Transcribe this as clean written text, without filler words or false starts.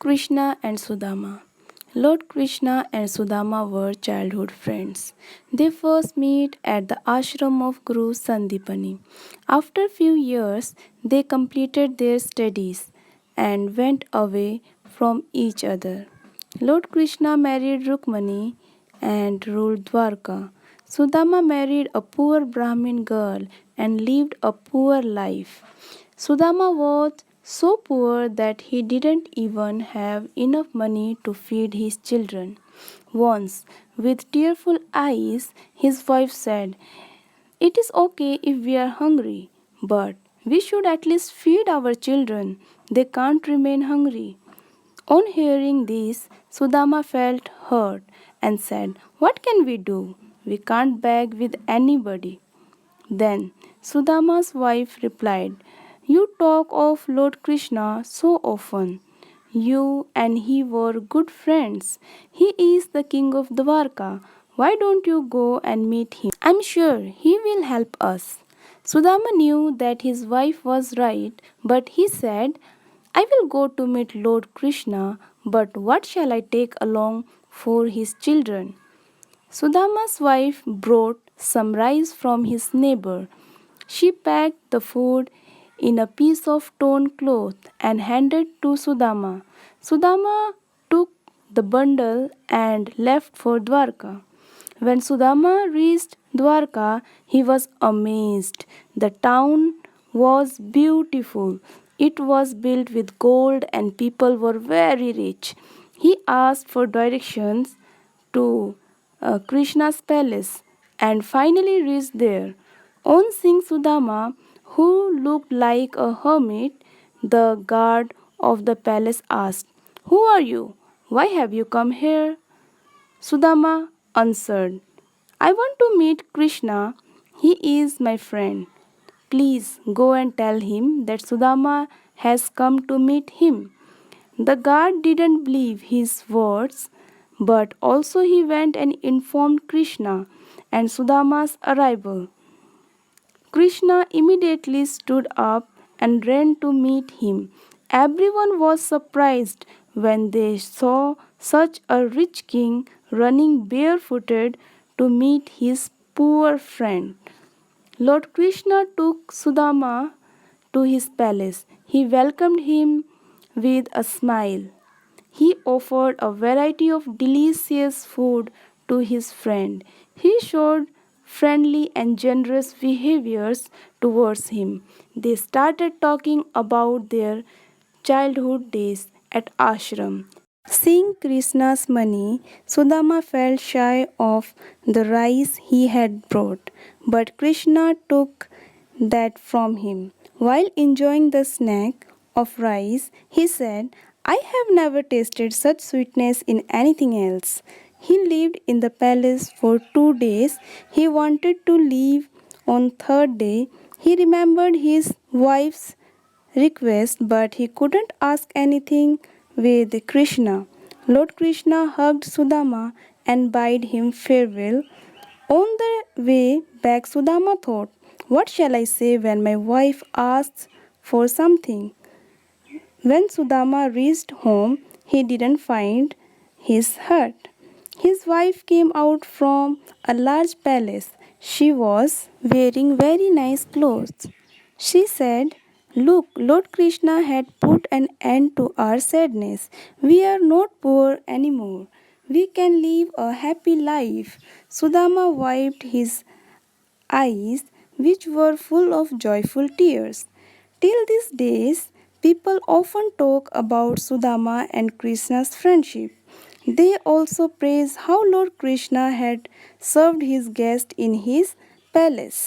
Krishna and Sudama. Lord Krishna and Sudama were childhood friends. They first met at the ashram of Guru Sandipani. After a few years, they completed their studies and went away from each other. Lord Krishna married Rukmani and ruled Dwarka. Sudama married a poor Brahmin girl and lived a poor life. Sudama was so poor that he didn't even have enough money to feed his children. Once, with tearful eyes, his wife said, "It is okay if we are hungry, but we should at least feed our children. They can't remain hungry." On hearing this, Sudama felt hurt and said, "What can we do? We can't beg with anybody." Then Sudama's wife replied, "You talk of Lord Krishna so often. You and he were good friends. He is the king of Dwarka. Why don't you go and meet him? I'm sure he will help us." Sudama knew that his wife was right, but he said, "I will go to meet Lord Krishna, but what shall I take along for his children?" Sudama's wife brought some rice from his neighbor. She packed the food in a piece of torn cloth and handed to Sudama. Sudama took the bundle and left for Dwarka. When Sudama reached Dwarka, he was amazed. The town was beautiful. It was built with gold and people were very rich. He asked for directions to Krishna's palace and finally reached there. On seeing Sudama, who looked like a hermit, the guard of the palace asked, "Who are you? Why have you come here?" Sudama answered, "I want to meet Krishna. He is my friend. Please go and tell him that Sudama has come to meet him." The guard didn't believe his words, but also he went and informed Krishna and Sudama's arrival. Krishna immediately stood up and ran to meet him. Everyone was surprised when they saw such a rich king running barefooted to meet his poor friend. Lord Krishna took Sudama to his palace. He welcomed him with a smile. He offered a variety of delicious food to his friend. He showed friendly and generous behaviors towards him. They started talking about their childhood days at ashram. Seeing Krishna's money, Sudama felt shy of the rice he had brought, but Krishna took that from him. While enjoying the snack of rice, he said, "I have never tasted such sweetness in anything else." He lived in the palace for 2 days. He wanted to leave on third day. He remembered his wife's request, but he couldn't ask anything with Krishna. Lord Krishna hugged Sudama and bade him farewell. On the way back, Sudama thought, "What shall I say when my wife asks for something?" When Sudama reached home, he didn't find his hut. His wife came out from a large palace. She was wearing very nice clothes. She said, "Look, Lord Krishna had put an end to our sadness. We are not poor anymore. We can live a happy life." Sudama wiped his eyes, which were full of joyful tears. Till these days, people often talk about Sudama and Krishna's friendship. They also praise how Lord Krishna had served his guest in his palace.